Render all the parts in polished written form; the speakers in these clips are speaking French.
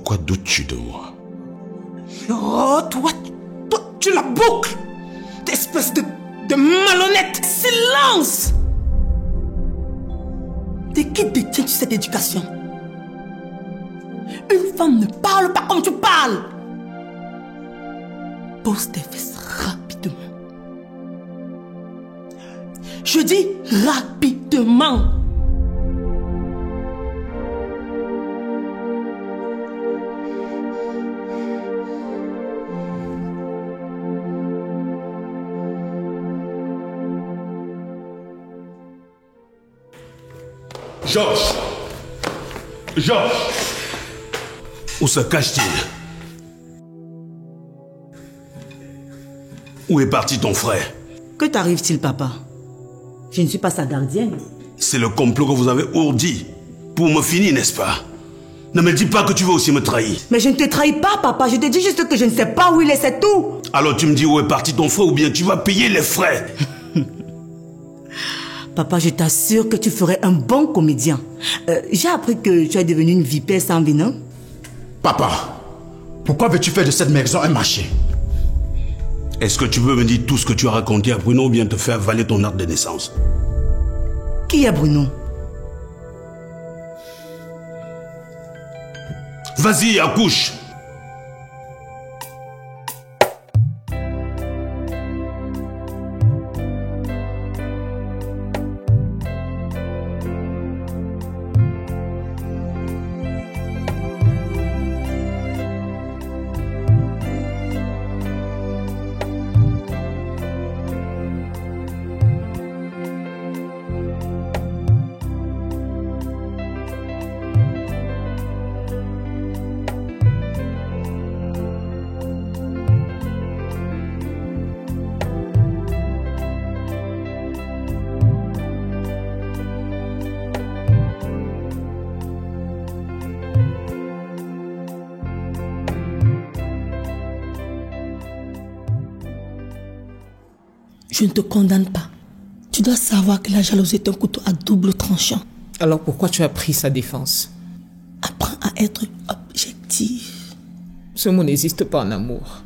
Pourquoi doutes-tu de moi? Oh, toi, tu la boucles! Espèce de malhonnête! Silence! De qui détiens-tu cette éducation? Une femme ne parle pas comme tu parles! Pose tes fesses rapidement. Je dis rapidement! Georges! Georges! Où se cache-t-il? Où est parti ton frère? Que t'arrive-t-il, papa? Je ne suis pas sa gardienne. C'est le complot que vous avez ourdi pour me finir, n'est-ce pas? Ne me dis pas que tu veux aussi me trahir. Mais je ne te trahis pas, papa. Je te dis juste que je ne sais pas où il est, c'est tout. Alors tu me dis où est parti ton frère ou bien tu vas payer les frais? Papa, je t'assure que tu ferais un bon comédien. J'ai appris que tu es devenu une vipère sans venin. Papa, pourquoi veux-tu faire de cette maison un marché? Est-ce que tu veux me dire tout ce que tu as raconté à Bruno ou bien te faire avaler ton acte de naissance? Qui est Bruno? Vas-y, accouche! Je ne te condamne pas. Tu dois savoir que la jalousie est un couteau à double tranchant. Alors pourquoi tu as pris sa défense? Apprends à être objectif. Ce mot n'existe pas en amour.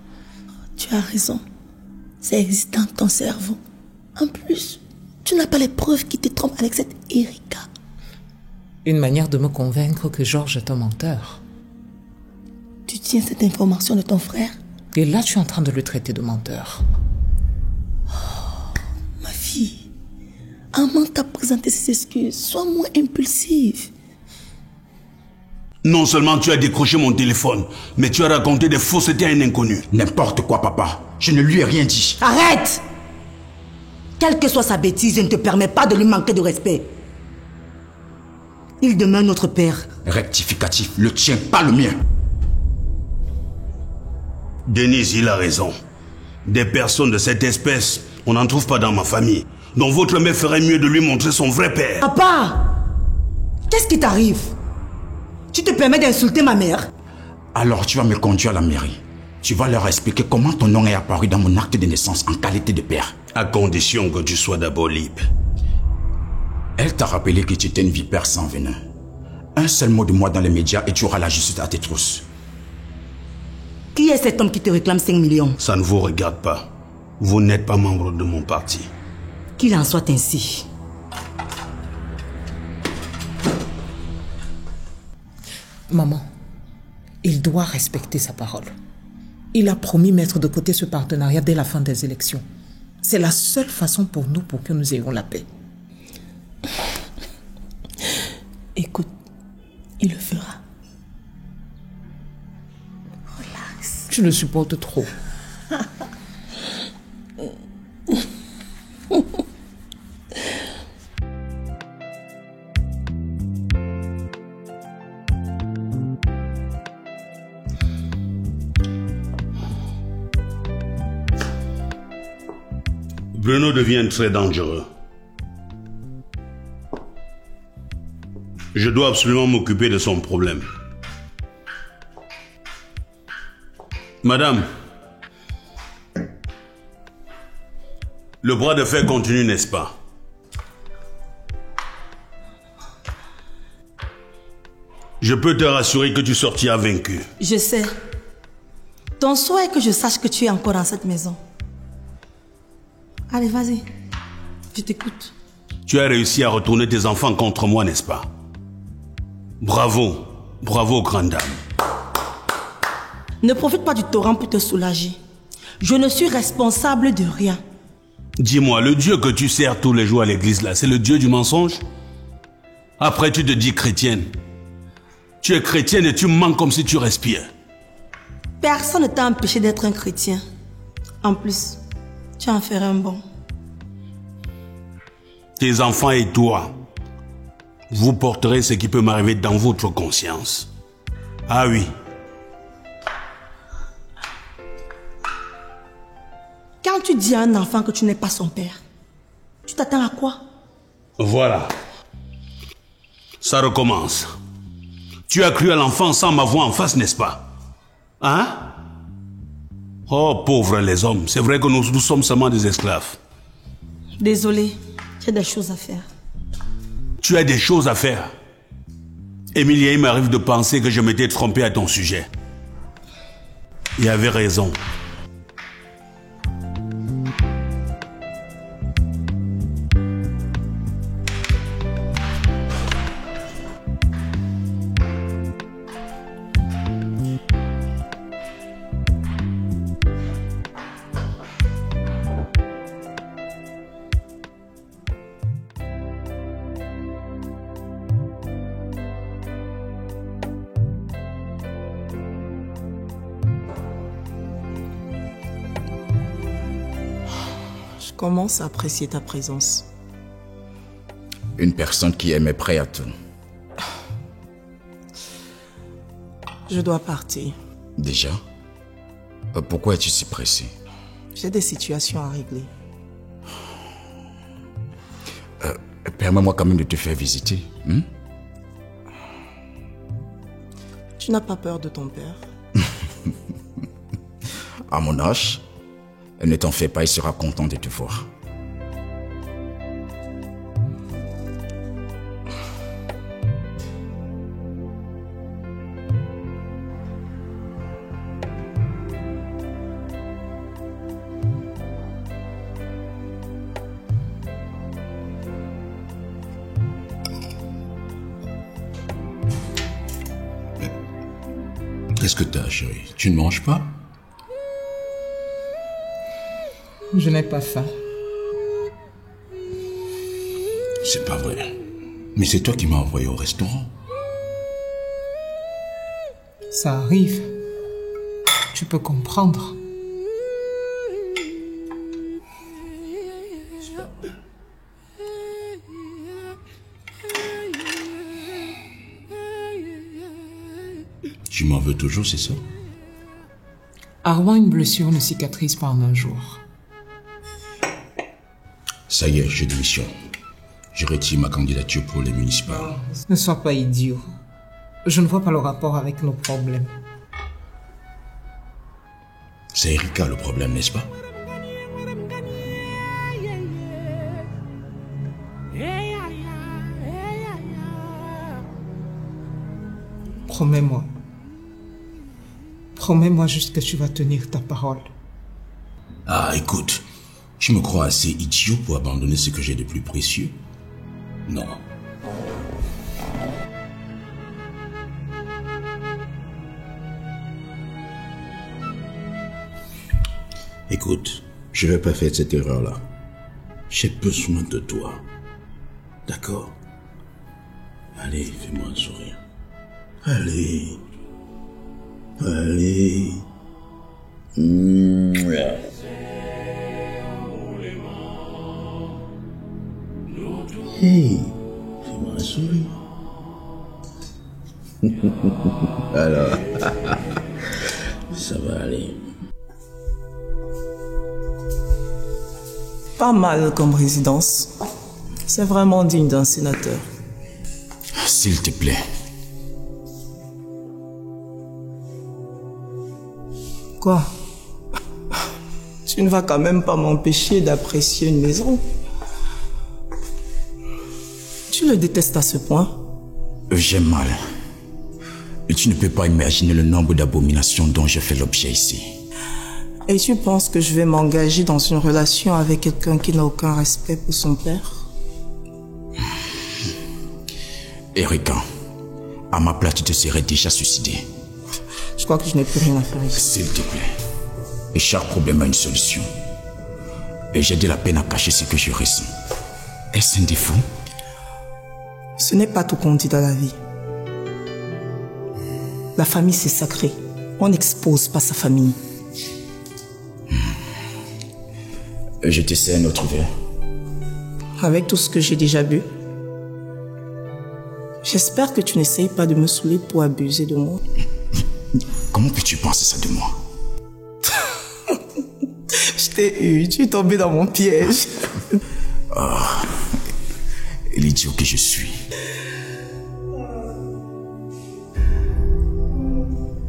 Tu as raison. Ça existe dans ton cerveau. En plus, tu n'as pas les preuves qui te trompent avec cette Erika. Une manière de me convaincre que Georges est un menteur. Tu tiens cette information de ton frère? Et là, tu es en train de le traiter de menteur. Ma fille, Amand t'a présenté ses excuses. Sois moins impulsive. Non seulement tu as décroché mon téléphone, mais tu as raconté des faussetés à un inconnu. N'importe quoi, papa. Je ne lui ai rien dit. Arrête! Quelle que soit sa bêtise, je ne te permets pas de lui manquer de respect. Il demeure notre père. Rectificatif, le tien, pas le mien. Denise, il a raison. Des personnes de cette espèce, on n'en trouve pas dans ma famille. Donc votre mère ferait mieux de lui montrer son vrai père. Papa! Qu'est-ce qui t'arrive? Tu te permets d'insulter ma mère? Alors tu vas me conduire à la mairie. Tu vas leur expliquer comment ton nom est apparu dans mon acte de naissance en qualité de père. À condition que tu sois d'abord libre. Elle t'a rappelé que tu étais une vipère sans venin. Un seul mot de moi dans les médias et tu auras la justice à tes trousses. Qui est cet homme qui te réclame 5 millions? Ça ne vous regarde pas. Vous n'êtes pas membre de mon parti. Qu'il en soit ainsi. Maman, il doit respecter sa parole. Il a promis mettre de côté ce partenariat dès la fin des élections. C'est la seule façon pour nous pour que nous ayons la paix. Écoute, il le fera. Relax. Je le supporte trop. Bruno devient très dangereux. Je dois absolument m'occuper de son problème. Madame, le bras de fer continue, n'est-ce pas? Je peux te rassurer que tu sortiras vaincu. Je sais. Ton souhait est que je sache que tu es encore dans cette maison. Allez, vas-y. Je t'écoute. Tu as réussi à retourner tes enfants contre moi, n'est-ce pas? Bravo. Bravo, grande dame. Ne profite pas du torrent pour te soulager. Je ne suis responsable de rien. Dis-moi, le Dieu que tu sers tous les jours à l'église, là, c'est le Dieu du mensonge? Après, tu te dis chrétienne. Tu es chrétienne et tu mens comme si tu respires. Personne ne t'a empêché d'être un chrétien. En plus, tu en ferais un bon. Tes enfants et toi, vous porterez ce qui peut m'arriver dans votre conscience. Ah oui. Quand tu dis à un enfant que tu n'es pas son père, tu t'attends à quoi? Voilà. Ça recommence. Tu as cru à l'enfant sans m'avoir en face, n'est-ce pas? Hein? Oh, pauvres les hommes. C'est vrai que nous sommes seulement des esclaves. Désolé, j'ai des choses à faire. Tu as des choses à faire. Emilia, il m'arrive de penser que je m'étais trompé à ton sujet. Il avait raison. Je commence à apprécier ta présence. Une personne qui aimait prêt à tout. Je dois partir. Déjà? Pourquoi es-tu si pressé? J'ai des situations à régler. Permets-moi quand même de te faire visiter. Tu n'as pas peur de ton père? À mon âge, ne t'en fais pas, il sera content de te voir. Qu'est-ce que t'as, chérie? Tu ne manges pas? Je n'ai pas faim. C'est pas vrai. Mais c'est toi qui m'as envoyé au restaurant. Ça arrive. Tu peux comprendre. Tu m'en veux toujours, c'est ça? Armand, une blessure ne cicatrise pas en un jour. Ça y est, je démissionne. Je retire ma candidature pour les municipales. Ne sois pas idiot. Je ne vois pas le rapport avec nos problèmes. C'est Erika le problème, n'est-ce pas? Promets-moi. Promets-moi juste que tu vas tenir ta parole. Ah, écoute, je me crois assez idiot pour abandonner ce que j'ai de plus précieux. Non. Écoute, je vais pas faire cette erreur-là. J'ai besoin de toi. D'accord? Allez, fais-moi un sourire. Allez. Allez. Hey, fais-moi un sourire. Alors, ça va aller. Pas mal comme résidence. C'est vraiment digne d'un sénateur. S'il te plaît. Quoi? Tu ne vas quand même pas m'empêcher d'apprécier une maison. Tu le détestes à ce point? J'ai mal. Et tu ne peux pas imaginer le nombre d'abominations dont je fais l'objet ici. Et tu penses que je vais m'engager dans une relation avec quelqu'un qui n'a aucun respect pour son père? Erika, à ma place, tu te serais déjà suicidé. Je crois que je n'ai plus rien à faire ici. S'il te plaît. Et chaque problème a une solution. Et j'ai de la peine à cacher ce que je ressens. Est-ce un défaut? Ce n'est pas tout qu'on dit dans la vie. La famille, c'est sacré. On n'expose pas sa famille. Je t'essaie un autre verre. Avec tout ce que j'ai déjà bu, j'espère que tu n'essayes pas de me saouler pour abuser de moi. Comment peux-tu penser ça de moi? Je t'ai eu, tu es tombé dans mon piège. Oh, l'idiot que je suis.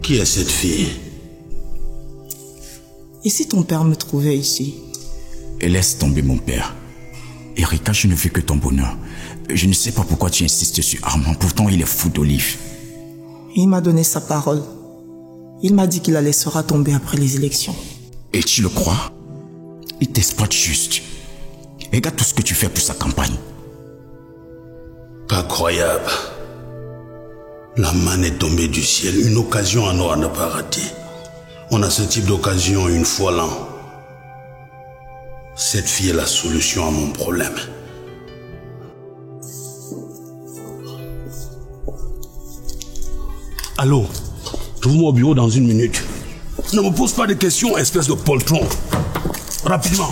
Qui est cette fille? Et si ton père me trouvait ici? Et laisse tomber mon père. Erika, je ne veux que ton bonheur. Je ne sais pas pourquoi tu insistes sur Armand. Pourtant, il est fou d'Olive. Il m'a donné sa parole. Il m'a dit qu'il la laissera tomber après les élections. Et tu le crois? Il t'exploite juste. Regarde tout ce que tu fais pour sa campagne. Pas croyable. La manne est tombée du ciel. Une occasion en or à ne pas rater. On a ce type d'occasion une fois l'an. Cette fille est la solution à mon problème. Allô, trouve-moi au bureau dans 1 minute. Ne me pose pas de questions, espèce de poltron. Rapidement.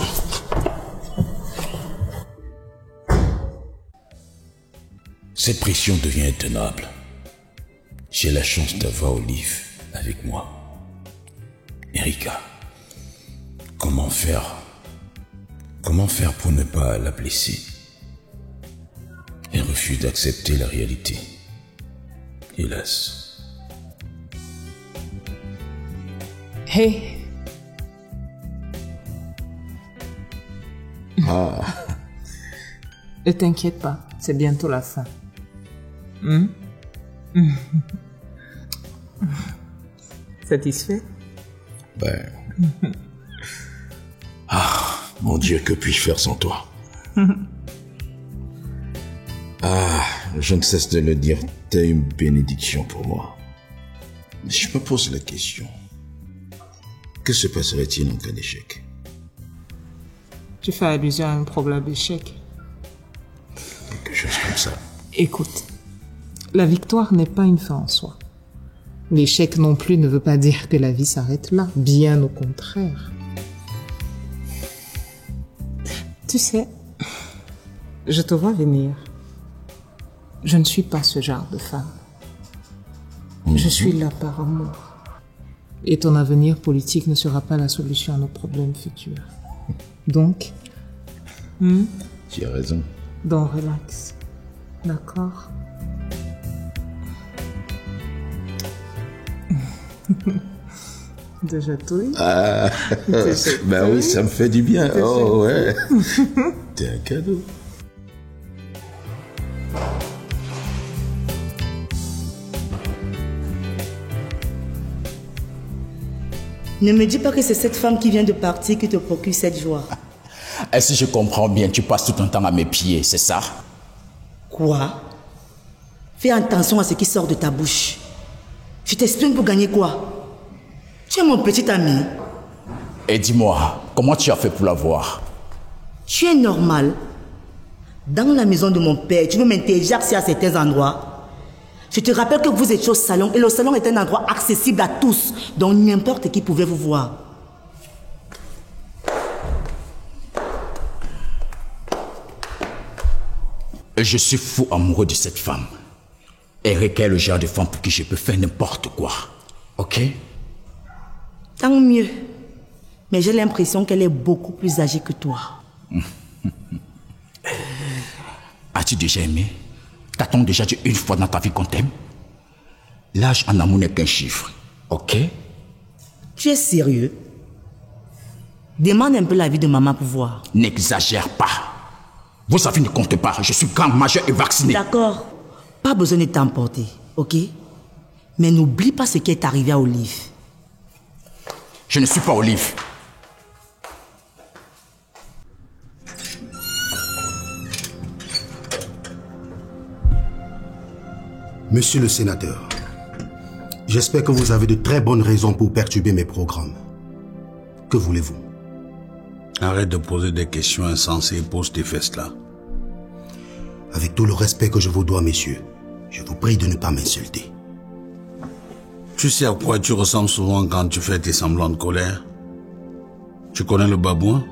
Cette pression devient intenable. J'ai la chance d'avoir Olive avec moi. Erika, comment faire? Comment faire pour ne pas la blesser? Elle refuse d'accepter la réalité. Hélas. Hey. Ne t'inquiète pas, c'est bientôt la fin. Satisfait? Mon Dieu, que puis-je faire sans toi? Je ne cesse de le dire, t'es une bénédiction pour moi. Mais je me pose la question. Que se passerait-il en cas d'échec? Tu fais allusion à un probable échec. Quelque chose comme ça. Écoute, la victoire n'est pas une fin en soi. L'échec non plus ne veut pas dire que la vie s'arrête là, bien au contraire. Tu sais, je te vois venir. Je ne suis pas ce genre de femme. Je suis là par amour. Et ton avenir politique ne sera pas la solution à nos problèmes futurs. Donc, Tu as raison. donc relax. D'accord? De chatouille? Ben oui, ça me fait du bien. Oh ouais. T'es un cadeau. Ne me dis pas que c'est cette femme qui vient de partir qui te procure cette joie. Et si je comprends bien, tu passes tout ton temps à mes pieds, c'est ça? Quoi? Fais attention à ce qui sort de ta bouche. Je t'explique pour gagner quoi? Tu es mon petit ami. Et dis-moi, comment tu as fait pour la voir? Tu es normal. Dans la maison de mon père, tu veux m'interroger à certains endroits. Je te rappelle que vous étiez au salon et le salon est un endroit accessible à tous, donc n'importe qui pouvait vous voir. Je suis fou amoureux de cette femme. Erika est le genre de femme pour qui je peux faire n'importe quoi. Ok? Tant mieux. Mais j'ai l'impression qu'elle est beaucoup plus âgée que toi. As-tu déjà aimé? T'as-t-on déjà dit une fois dans ta vie qu'on t'aime? L'âge en amour n'est qu'un chiffre. Ok? Tu es sérieux? Demande un peu l'avis de maman pour voir. N'exagère pas. Vos avis ne comptent pas. Je suis grand, majeur et vacciné. D'accord. Pas besoin de t'emporter, ok? Mais n'oublie pas ce qui est arrivé à Olive. Je ne suis pas Olive. Monsieur le sénateur, j'espère que vous avez de très bonnes raisons pour perturber mes programmes. Que voulez-vous? Arrête de poser des questions insensées et pose tes fesses là. Avec tout le respect que je vous dois, messieurs, je vous prie de ne pas m'insulter. Tu sais à quoi tu ressembles souvent quand tu fais tes semblants de colère? Tu connais le babouin?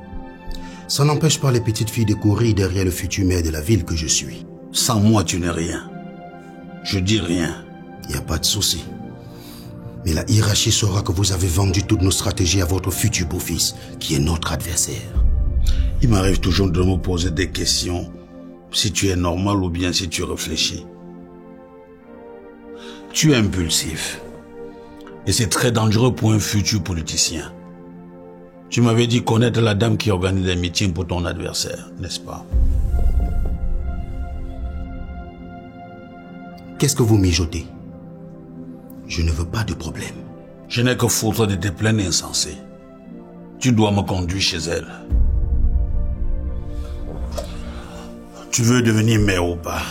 Ça n'empêche pas les petites filles de courir derrière le futur maire de la ville que je suis. Sans moi, tu n'es rien. Je dis rien. Il n'y a pas de souci. Mais la hiérarchie saura que vous avez vendu toutes nos stratégies à votre futur beau-fils, qui est notre adversaire. Il m'arrive toujours de me poser des questions, si tu es normal ou bien si tu réfléchis. Tu es impulsif. Et c'est très dangereux pour un futur politicien. Tu m'avais dit connaître la dame qui organise des meetings pour ton adversaire, n'est-ce pas? Qu'est-ce que vous mijotez? Je ne veux pas de problème. Je n'ai que foutre de tes plaintes insensées. Tu dois me conduire chez elle. Tu veux devenir mère ou pas?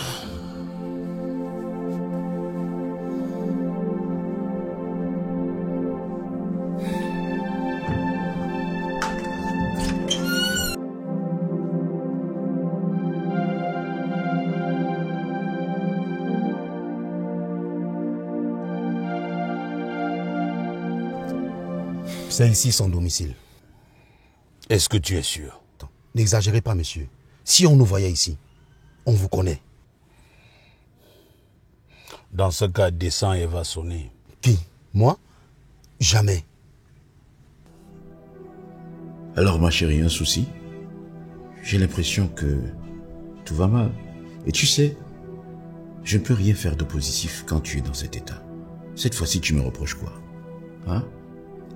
C'est ici son domicile. Est-ce que tu es sûr? N'exagérez pas, monsieur. Si on nous voyait ici, on vous connaît. Dans ce cas, descends et va sonner. Qui? Moi? Jamais. Alors ma chérie, un souci? J'ai l'impression que tout va mal. Et tu sais, je ne peux rien faire de positif quand tu es dans cet état. Cette fois-ci, tu me reproches quoi? Hein?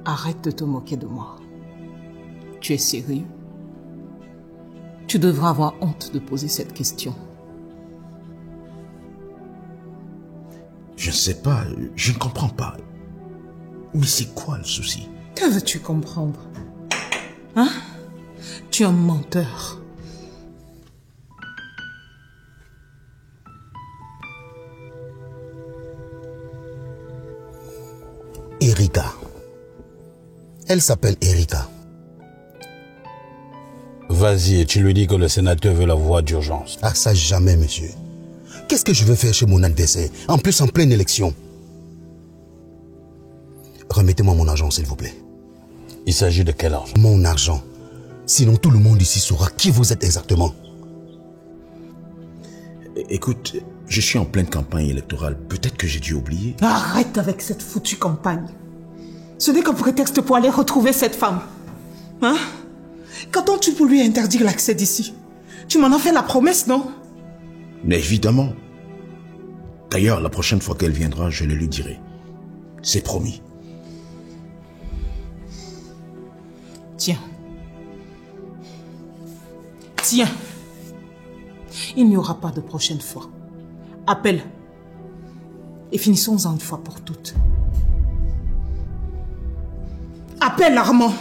Arrête de te moquer de moi. Tu es sérieux? Tu devrais avoir honte de poser cette question. Je ne sais pas, je ne comprends pas. Mais c'est quoi le souci? Que veux-tu comprendre? Hein? Tu es un menteur. Erika. Elle s'appelle Erika. Vas-y et tu lui dis que le sénateur veut la voir d'urgence. Ah ça jamais, monsieur. Qu'est-ce que je veux faire chez mon adversaire? En plus en pleine élection. Remettez-moi mon argent, s'il vous plaît. Il s'agit de quel argent? Mon argent. Sinon tout le monde ici saura qui vous êtes exactement. Écoute, je suis en pleine campagne électorale. Peut-être que j'ai dû oublier. Arrête avec cette foutue campagne. Ce n'est qu'un prétexte pour aller retrouver cette femme. Hein? Qu'attends-tu pour lui interdire l'accès d'ici? Tu m'en as fait la promesse, non? Mais évidemment. D'ailleurs, la prochaine fois qu'elle viendra, je le lui dirai. C'est promis. Tiens. Tiens. Il n'y aura pas de prochaine fois. Appelle. Et finissons-en une fois pour toutes. Appelle Armand.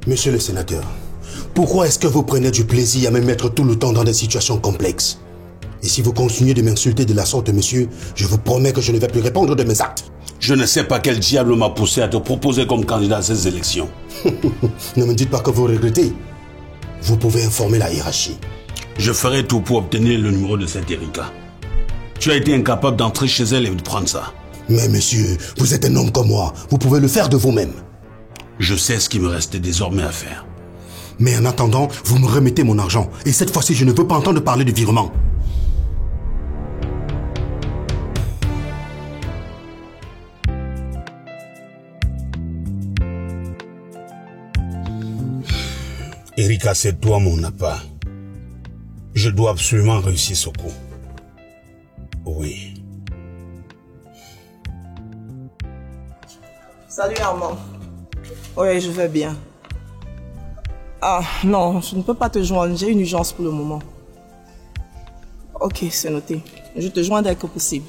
Monsieur le sénateur, pourquoi est-ce que vous prenez du plaisir à me mettre tout le temps dans des situations complexes? Et si vous continuez de m'insulter de la sorte, monsieur, je vous promets que je ne vais plus répondre de mes actes. Je ne sais pas quel diable m'a poussé à te proposer comme candidat à ces élections. Ne me dites pas que vous regrettez. Vous pouvez informer la hiérarchie. Je ferai tout pour obtenir le numéro de cette Erika. Tu as été incapable d'entrer chez elle et de prendre ça. Mais monsieur, vous êtes un homme comme moi. Vous pouvez le faire de vous-même. Je sais ce qui me reste désormais à faire. Mais en attendant, vous me remettez mon argent. Et cette fois-ci, je ne veux pas entendre parler de virement. Erika, c'est toi mon appât. Je dois absolument réussir ce coup. Oui. Salut Armand. Oui, je vais bien. Ah, non, je ne peux pas te joindre. J'ai une urgence pour le moment. Ok, c'est noté. Je te joins dès que possible.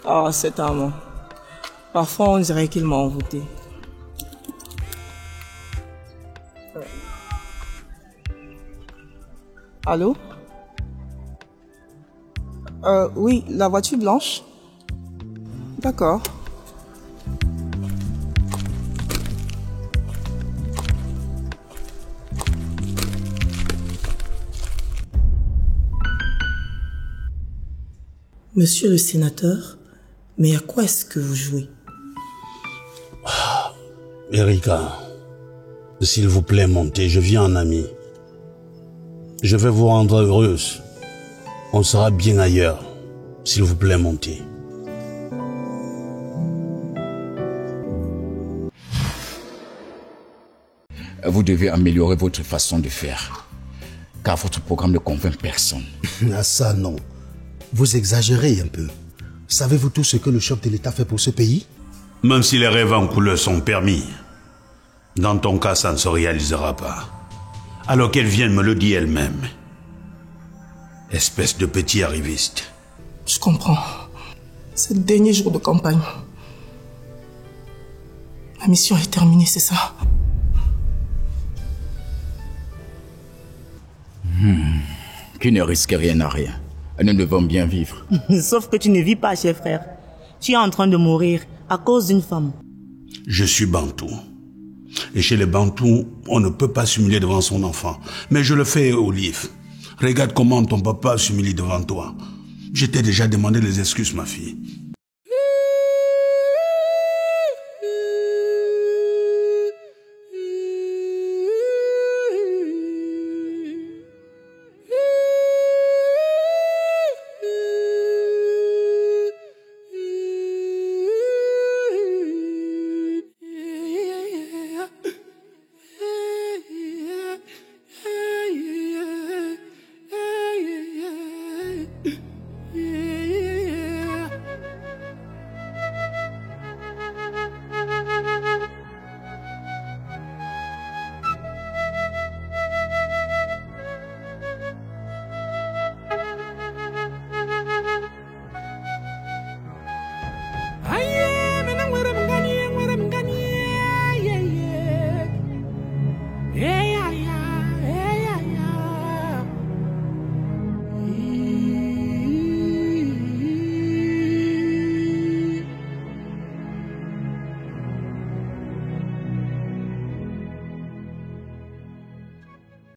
Ah, cet Armand. Parfois, on dirait qu'il m'a envoûté. Allô? Oui, la voiture blanche? D'accord. Monsieur le sénateur, mais à quoi est-ce que vous jouez? Erika, s'il vous plaît, montez, je viens en ami. Je vais vous rendre heureuse. On sera bien ailleurs. S'il vous plaît, montez. Vous devez améliorer votre façon de faire, car votre programme ne convainc personne. Ah ça, non. Vous exagérez un peu. Savez-vous tout ce que le chef de l'État fait pour ce pays? Même si les rêves en couleur sont permis, dans ton cas, ça ne se réalisera pas. Alors qu'elle vienne me le dire elle-même. Espèce de petit arriviste. Je comprends. C'est le dernier jour de campagne. La mission est terminée, c'est ça? Qui ne risque rien à rien. Nous devons bien vivre. Sauf que tu ne vis pas, cher frère. Tu es en train de mourir à cause d'une femme. Je suis bantou. Et chez les bantous, on ne peut pas s'humilier devant son enfant. Mais je le fais, Olive. Regarde comment ton papa s'humilie devant toi. Je t'ai déjà demandé les excuses, ma fille.